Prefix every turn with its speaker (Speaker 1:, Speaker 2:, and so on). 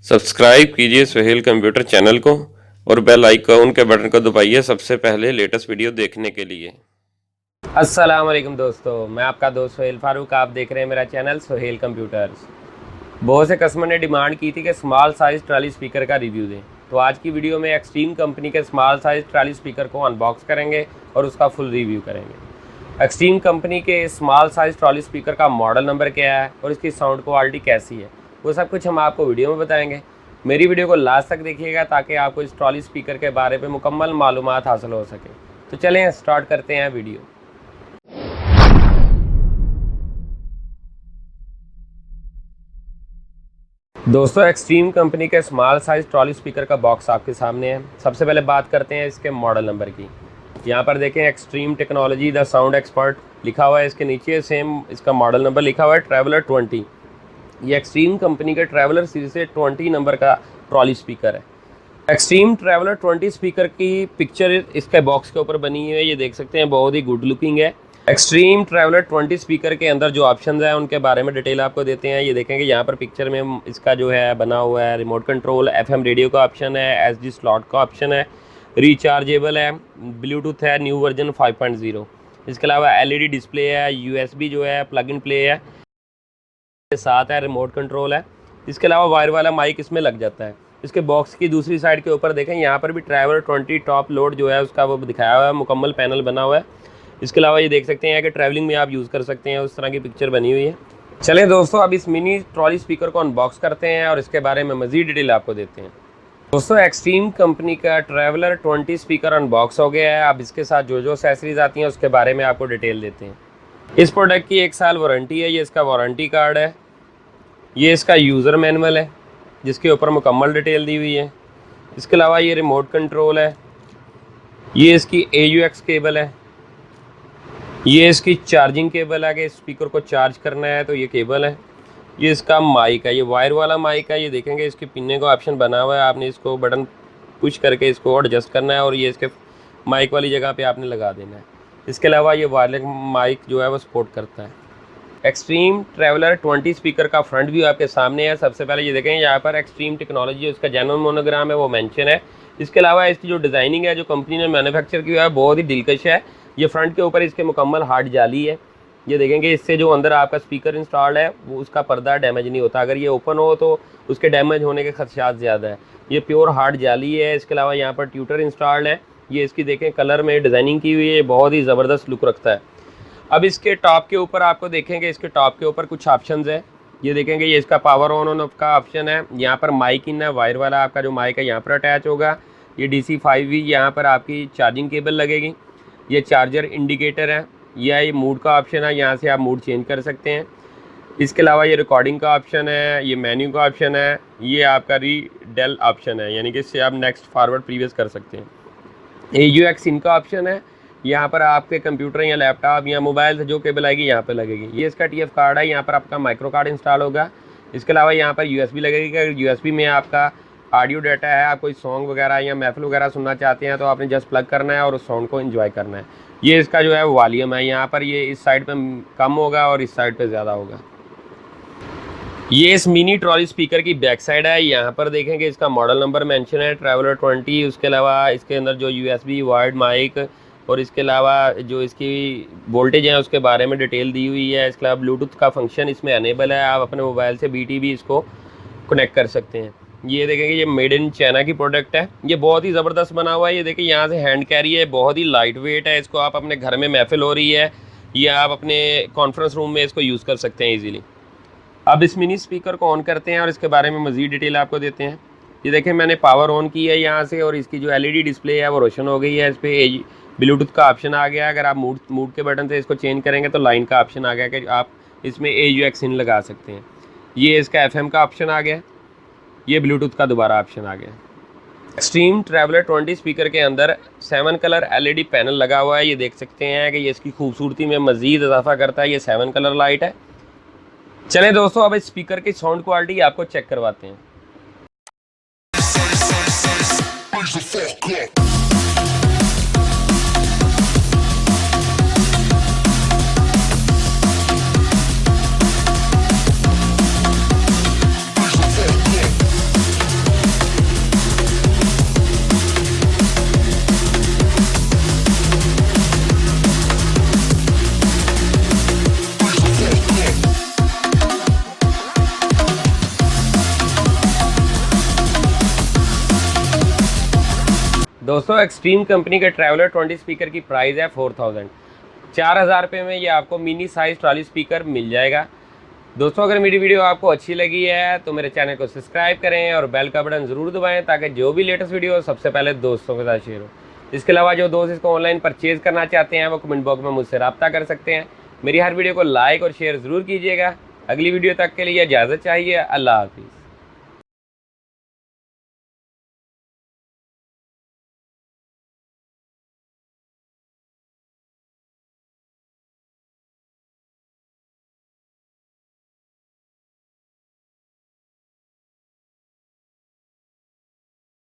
Speaker 1: Subscribe कीजिए Suhail computer channel को और बेल आइकॉन के बटन को दबाइए सबसे पहले लेटेस्ट वीडियो देखने के लिए।
Speaker 2: अस्सलाम वालेकुम दोस्तों, मैं आपका दोस्त सुहेल फारूक। आप देख रहे हैं मेरा चैनल सुहेल कंप्यूटर्स। बहुत से कस्टमर ने डिमांड की थी कि स्मॉल साइज़ ट्रॉली स्पीकर का रिव्यू दें, तो आज की वीडियो में एक्सट्रीम कंपनी के स्मॉल साइज़ ट्रॉली स्पीकर को अनबॉक्स करेंगे और उसका फुल रिव्यू करेंगे। एक्सट्रीम कंपनी के स्मॉल साइज़ ट्रॉली स्पीकर का मॉडल नंबर क्या है और इसकी साउंड क्वालिटी कैसी है, वो सब कुछ हम आपको वीडियो में बताएंगे। मेरी वीडियो को लास्ट तक देखिएगा ताकि आपको इस ट्रॉली स्पीकर के बारे में मुकम्मल मालूमात हासिल हो सके। तो चलें स्टार्ट करते हैं वीडियो। दोस्तों, एक्सट्रीम कंपनी के स्मॉल साइज़ ट्रॉली स्पीकर का बॉक्स आपके सामने है। सबसे पहले बात करते हैं इसके मॉडल नंबर की। यहाँ पर देखें extreme technology the sound expert लिखा हुआ है, इसके नीचे सेम इसका मॉडल नंबर लिखा हुआ है ट्रैवलर 20। ये एक्सट्रीम कंपनी के ट्रैवलर सीरीज से 20 नंबर का ट्रॉली स्पीकर है। एक्सट्रीम ट्रैवलर 20 स्पीकर की पिक्चर इसके बॉक्स के ऊपर बनी है, ये देख सकते हैं, बहुत ही गुड लुकिंग है। एक्सट्रीम ट्रैवलर 20 स्पीकर के अंदर जो ऑप्शंस हैं उनके बारे में डिटेल आपको देते हैं। ये देखेंगे यहाँ पर पिक्चर में इसका जो है बना हुआ है रिमोट कंट्रोल, FM रेडियो का ऑप्शन है, SD स्लॉट का ऑप्शन है, रिचार्जेबल है, ब्लूटूथ है न्यू वर्जन 5.0। इसके अलावा LED डिस्प्ले है, USB जो है प्लग इन प्ले है, साथ है रिमोट कंट्रोल है। इसके अलावा वायर वाला माइक इसमें लग जाता है। इसके बॉक्स की दूसरी साइड के ऊपर देखें, यहाँ पर भी ट्रैवलर 20 टॉप लोड जो है उसका वो दिखाया हुआ है, मुकम्मल पैनल बना हुआ है। इसके अलावा ये देख सकते हैं कि ट्रैवलिंग में आप यूज़ कर सकते हैं, उस तरह की पिक्चर बनी हुई है। चलें दोस्तों, अब इस मिनी ट्रॉली स्पीकर को अनबॉक्स करते हैं और इसके बारे में मज़ीद डिटेल आपको देते हैं। दोस्तों, एक्सट्रीम कंपनी का ट्रैवलर 20 स्पीकर अनबॉक्स हो गया है। अब इसके साथ जो जो एक्सेसरीज आती हैं उसके बारे में आपको डिटेल देते हैं। इस प्रोडक्ट की 1 साल वारंटी है, ये इसका वारंटी कार्ड है। ये इसका यूज़र मैनुअल है जिसके ऊपर मुकम्मल डिटेल दी हुई है। इसके अलावा ये रिमोट कंट्रोल है, ये इसकी AUX केबल है, ये इसकी चार्जिंग केबल है कि स्पीकर को चार्ज करना है तो ये केबल है। ये इसका माइक है, ये वायर वाला माइक है। ये देखेंगे इसके पिन्ने का ऑप्शन बना हुआ है, आपने इसको बटन पुश करके इसको एडजस्ट करना है और ये इसके माइक वाली जगह पे आपने लगा देना है। इसके अलावा ये वायरलेस माइक जो है वो सपोर्ट करता है। एक्सट्रीम ट्रैवलर 20 स्पीकर का फ्रंट व्यू आपके सामने है। सबसे पहले ये देखें, यहाँ पर एक्सट्रीम टेक्नोलॉजी उसका जेन्युइन मोनोग्राम है वो मेंशन है। इसके अलावा इसकी जो डिज़ाइनिंग है, जो कंपनी ने मैन्युफैक्चर किया है, बहुत ही दिलकश है। ये फ्रंट के ऊपर इसके मुकम्मल हार्ड जाली है। ये देखेंगे इससे जो अंदर आपका स्पीकर इंस्टॉल्ड है वो उसका पर्दा डैमेज नहीं होता। अगर ये ओपन हो तो उसके डैमेज होने के खदशात ज़्यादा है। ये प्योर हार्ड जाली है। इसके अलावा यहाँ पर ट्यूटर इंस्टॉल्ड है। ये इसकी देखें कलर में डिज़ाइनिंग की हुई है, बहुत ही ज़बरदस्त लुक रखता है। अब इसके टॉप के ऊपर आपको देखेंगे, इसके टॉप के ऊपर कुछ ऑप्शंस है। ये देखेंगे, ये इसका पावर ऑन ऑफ का ऑप्शन है। यहाँ पर माइक इन है, वायर वाला आपका जो माइक है यहाँ पर अटैच होगा। ये DC 5V, यहाँ पर आपकी चार्जिंग केबल लगेगी। ये चार्जर इंडिकेटर है, या ये मूड का ऑप्शन है, यहाँ से आप मूड चेंज कर सकते हैं। इसके अलावा ये रिकॉर्डिंग का ऑप्शन है, ये मेन्यू का ऑप्शन है, ये आपका रीडेल ऑप्शन है, यानी कि इससे आप नेक्स्ट फॉरवर्ड प्रीवियस कर सकते हैं। AUX इनका ऑप्शन है, यहाँ पर आपके कंप्यूटर या लैपटॉप या मोबाइल से जो केबल आएगी यहाँ पे लगेगी। ये इसका TF कार्ड है, यहाँ पर आपका माइक्रो कार्ड इंस्टॉल होगा। इसके अलावा यहाँ पर USB लगेगी। USB में आपका ऑडियो डाटा है, आप कोई सॉन्ग वगैरह या महफिल वगैरह सुनना चाहते हैं तो आपने जस्ट प्लग करना है और उस साउंड को एंजॉय करना है। ये इसका जो है वॉल्यूम है, यहाँ पर ये इस साइड पे कम होगा और इस साइड पे ज़्यादा होगा। ये इस मिनी ट्रॉली स्पीकर की बैक साइड है। यहाँ पर देखेंगे इसका मॉडल नंबर मेंशन है ट्रैवलर 20। उसके अलावा इसके अंदर जो USB वायर्ड माइक और इसके अलावा जो इसकी वोल्टेज है उसके बारे में डिटेल दी हुई है। इसके अलावा ब्लूटूथ का फंक्शन इसमें अनेबल है, आप अपने मोबाइल से BT इसको कनेक्ट कर सकते हैं। ये देखेंगे, ये मेड इन चाइना की प्रोडक्ट है। ये बहुत ही ज़बरदस्त बना हुआ है। ये देखिए यहाँ से हैंड कैरी है, बहुत ही लाइट वेट है। इसको आप अपने घर में महफिल हो रही है या आप अपने कॉन्फ्रेंस रूम में इसको यूज़ कर सकते हैं ईजीली। अब इस मिनी स्पीकर को ऑन करते हैं और इसके बारे में मज़ीद डिटेल आपको देते हैं। ये देखें, मैंने पावर ऑन की है यहाँ से और इसकी जो LED डिस्प्ले है वो रोशन हो गई है। इस पर ब्लूटूथ का ऑप्शन आ गया। अगर आप मूड के बटन से इसको चेंज करेंगे तो लाइन का ऑप्शन आ गया कि आप इसमें AUX इन लगा सकते हैं। ये इसका FM का ऑप्शन आ गया। ये ब्लूटूथ का दोबारा ऑप्शन आ गया। एक्सट्रीम ट्रैवलर 20 स्पीकर के अंदर 7 कलर LED पैनल लगा हुआ है। ये देख सकते हैं कि ये इसकी खूबसूरती में मज़ीद इजाफा करता है। ये 7 कलर लाइट है। चलें दोस्तों, अब इस स्पीकर की साउंड क्वालिटी आपको चेक करवाते हैं। दोस्तों एक्सट्रीम कंपनी के ट्रैवलर 20 स्पीकर की प्राइस है 4000। 4000 रुपये में ये आपको मिनी साइज ट्रॉली स्पीकर मिल जाएगा। दोस्तों अगर मेरी वीडियो आपको अच्छी लगी है तो मेरे चैनल को सब्सक्राइब करें और बेल का बटन ज़रूर दबाएं ताकि जो भी लेटेस्ट वीडियो हो सबसे पहले दोस्तों के साथ शेयर हो। इसके अलावा जो दोस्त इसको ऑनलाइन परचेज़ करना चाहते हैं वो कमेंट बॉक्स में मुझसे रब्ता कर सकते हैं। मेरी हर वीडियो को लाइक और शेयर ज़रूर कीजिएगा। अगली वीडियो तक के लिए इजाज़त चाहिए। अल्लाह हाफिज़।